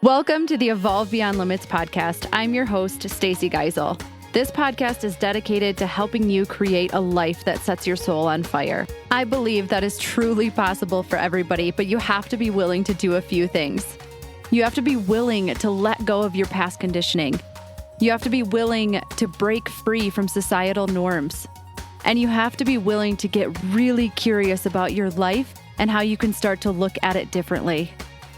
Welcome to the Evolve Beyond Limits podcast. I'm your host, Stacey Geisel. This podcast is dedicated to helping you create a life that sets your soul on fire. I believe that is truly possible for everybody, but you have to be willing to do a few things. You have to be willing to let go of your past conditioning. You have to be willing to break free from societal norms. And you have to be willing to get really curious about your life and how you can start to look at it differently.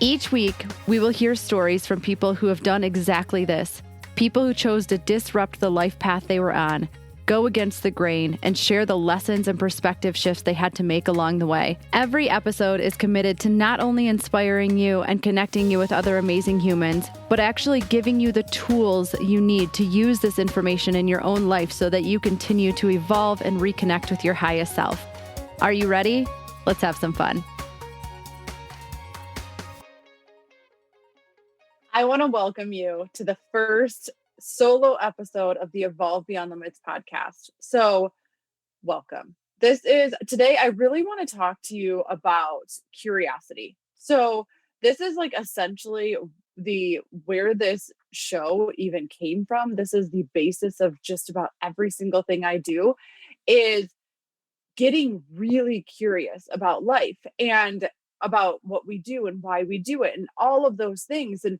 Each week, we will hear stories from people who have done exactly this. People who chose to disrupt the life path they were on, go against the grain, and share the lessons and perspective shifts they had to make along the way. Every episode is committed to not only inspiring you and connecting you with other amazing humans, but actually giving you the tools you need to use this information in your own life so that you continue to evolve and reconnect with your highest self. Are you ready? Let's have some fun. I want to welcome you to the first solo episode of the Evolve Beyond Limits podcast. So, welcome. Today I really want to talk to you about curiosity. So, this is like essentially where this show even came from. This is the basis of just about every single thing I do, is getting really curious about life and about what we do and why we do it and all of those things. And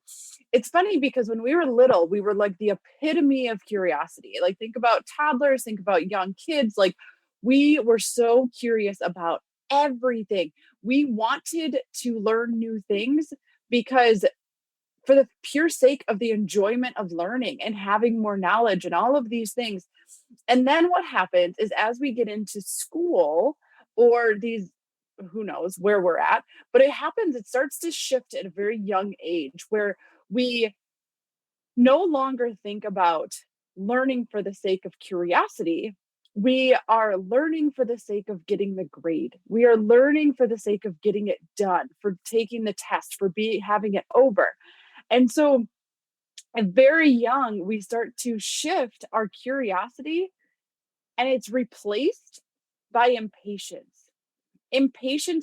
it's funny because when we were little, we were like the epitome of curiosity. Like, think about toddlers, think about young kids. Like, we were so curious about everything. We wanted to learn new things because for the pure sake of the enjoyment of learning and having more knowledge and all of these things. And then what happens is, as we get into school or who knows where we're at, but it starts to shift at a very young age where we no longer think about learning for the sake of curiosity. We are learning for the sake of getting the grade. We are learning for the sake of getting it done, for taking the test, for having it over. And so at very young, we start to shift our curiosity, and it's replaced by impatience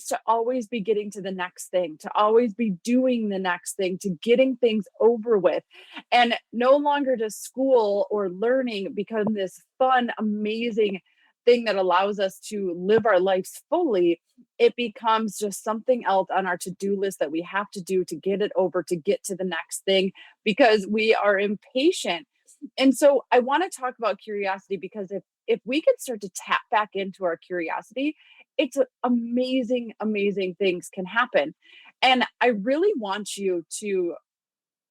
to always be getting to the next thing, to always be doing the next thing, to getting things over with. And no longer does school or learning become this fun, amazing thing that allows us to live our lives fully. It becomes just something else on our to-do list that we have to do to get it over, to get to the next thing, because we are impatient. And so I want to talk about curiosity, because if we could start to tap back into our curiosity, it's amazing things can happen. And I really want you to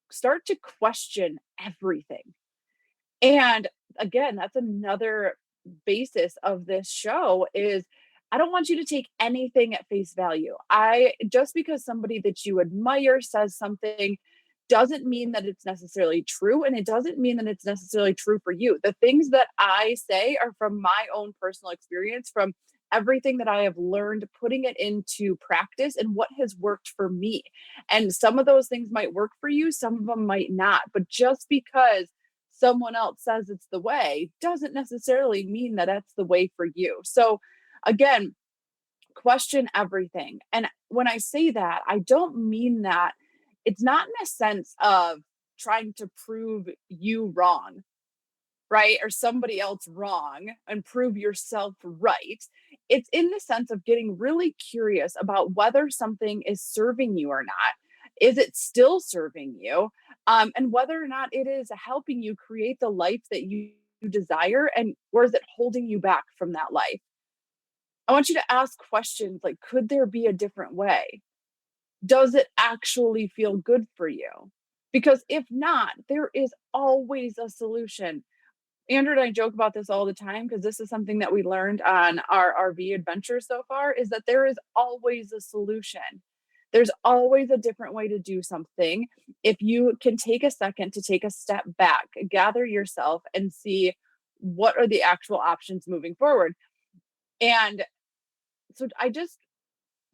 start to question everything. And again, that's another basis of this show, is I don't want you to take anything at face value. Just because somebody that you admire says something doesn't mean that it's necessarily true, and it doesn't mean that it's necessarily true for you. The things that I say are from my own personal experience, from everything that I have learned, putting it into practice and what has worked for me. And some of those things might work for you, some of them might not. But just because someone else says it's the way doesn't necessarily mean that that's the way for you. So again, question everything. And when I say that, I don't mean that it's not in a sense of trying to prove you wrong, right? Or somebody else wrong and prove yourself right. It's in the sense of getting really curious about whether something is serving you or not. Is it still serving you? And whether or not it is helping you create the life that you desire, or is it holding you back from that life? I want you to ask questions like, could there be a different way? Does it actually feel good for you? Because if not, there is always a solution. Andrew and I joke about this all the time, because this is something that we learned on our RV adventure so far, is that there is always a solution. There's always a different way to do something. If you can take a second to take a step back, gather yourself, and see what are the actual options moving forward. And so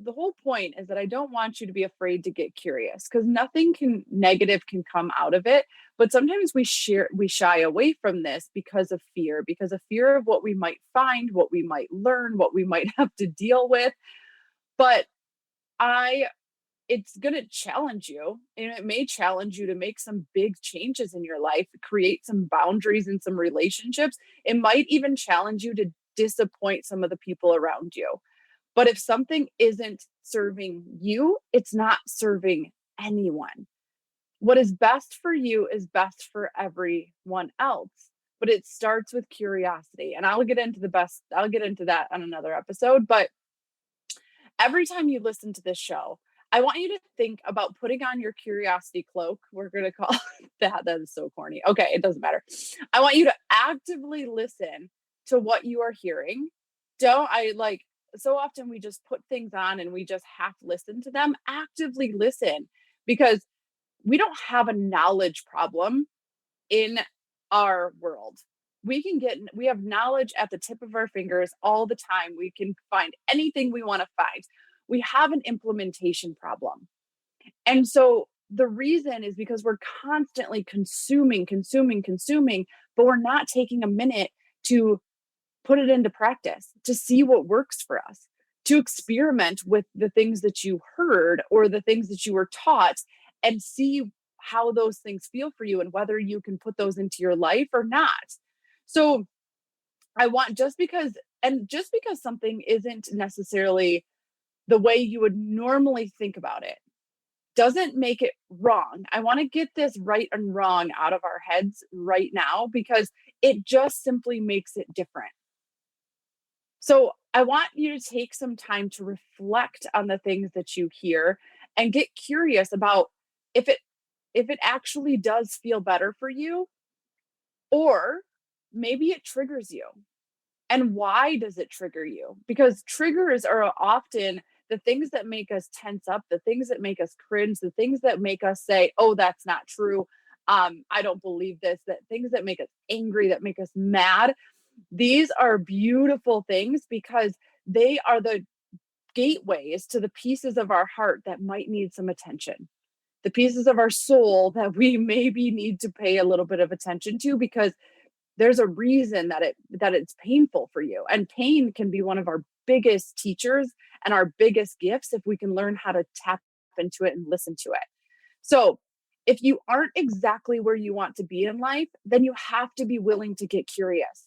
the whole point is that I don't want you to be afraid to get curious, because nothing negative can come out of it. But sometimes we shy away from this because of fear of what we might find, what we might learn, what we might have to deal with. But it's going to challenge you, and it may challenge you to make some big changes in your life, create some boundaries in some relationships. It might even challenge you to disappoint some of the people around you. But if something isn't serving you, it's not serving anyone. What is best for you is best for everyone else. But it starts with curiosity. And I'll get into that on another episode. But every time you listen to this show, I want you to think about putting on your curiosity cloak. We're going to call it that. That is so corny. Okay, it doesn't matter. I want you to actively listen to what you are hearing. Don't I like so often we just put things on and we just have to listen to them. Actively listen because we don't have a knowledge problem in our world. We have knowledge at the tip of our fingers all the time. We can find anything we want to find. We have an implementation problem. And so the reason is because we're constantly consuming, but we're not taking a minute to put it into practice, to see what works for us, to experiment with the things that you heard or the things that you were taught and see how those things feel for you and whether you can put those into your life or not. So I want just because something isn't necessarily the way you would normally think about it doesn't make it wrong. I want to get this right and wrong out of our heads right now because it just simply makes it different. So I want you to take some time to reflect on the things that you hear and get curious about if it actually does feel better for you, or maybe it triggers you. And why does it trigger you? Because triggers are often the things that make us tense up, the things that make us cringe, the things that make us say, oh, that's not true. I don't believe this, that things that make us angry, that make us mad. These are beautiful things because they are the gateways to the pieces of our heart that might need some attention, the pieces of our soul that we maybe need to pay a little bit of attention to because there's a reason that it's painful for you. And pain can be one of our biggest teachers and our biggest gifts if we can learn how to tap into it and listen to it. So if you aren't exactly where you want to be in life, then you have to be willing to get curious.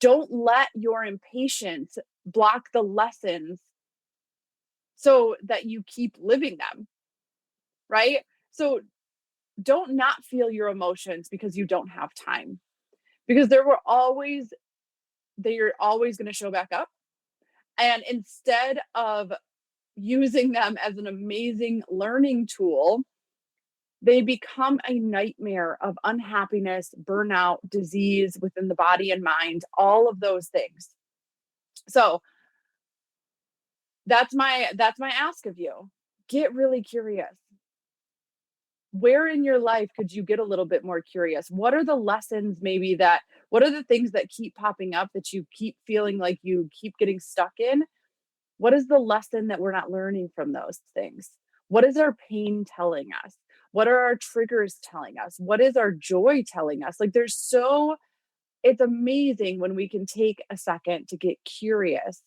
Don't let your impatience block the lessons so that you keep living them, right? So don't not feel your emotions because you don't have time. Because they're always going to show back up. And instead of using them as an amazing learning tool, they become a nightmare of unhappiness, burnout, disease within the body and mind, all of those things. So that's my ask of you. Get really curious. Where in your life could you get a little bit more curious? What are the lessons what are the things that keep popping up that you keep feeling like you keep getting stuck in? What is the lesson that we're not learning from those things? What is our pain telling us? What are our triggers telling us? What is our joy telling us? Like it's amazing when we can take a second to get curious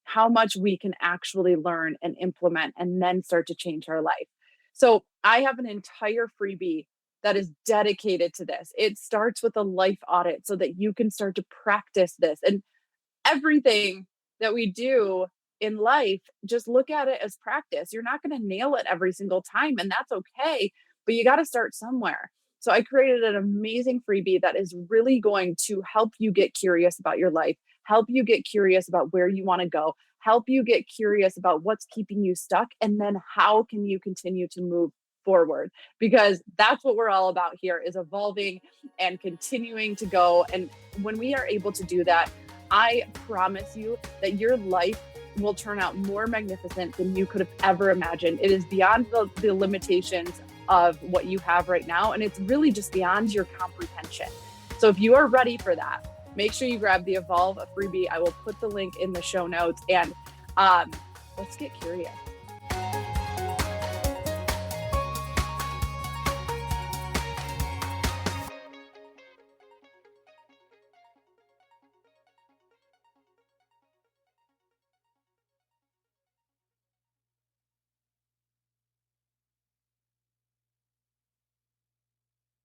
how much we can actually learn and implement and then start to change our life. So I have an entire freebie that is dedicated to this. It starts with a life audit so that you can start to practice this. And everything that we do in life, just look at it as practice. You're not going to nail it every single time, and that's okay, but you got to start somewhere. So I created an amazing freebie that is really going to help you get curious about your life, help you get curious about where you want to go, help you get curious about what's keeping you stuck, and then how can you continue to move forward, because that's what we're all about here, is evolving and continuing to go. And when we are able to do that, I promise you that your life will turn out more magnificent than you could have ever imagined. It is beyond the limitations of what you have right now, and it's really just beyond your comprehension. So if you are ready for that, make sure you grab the Evolve freebie. I will put the link in the show notes, and let's get curious.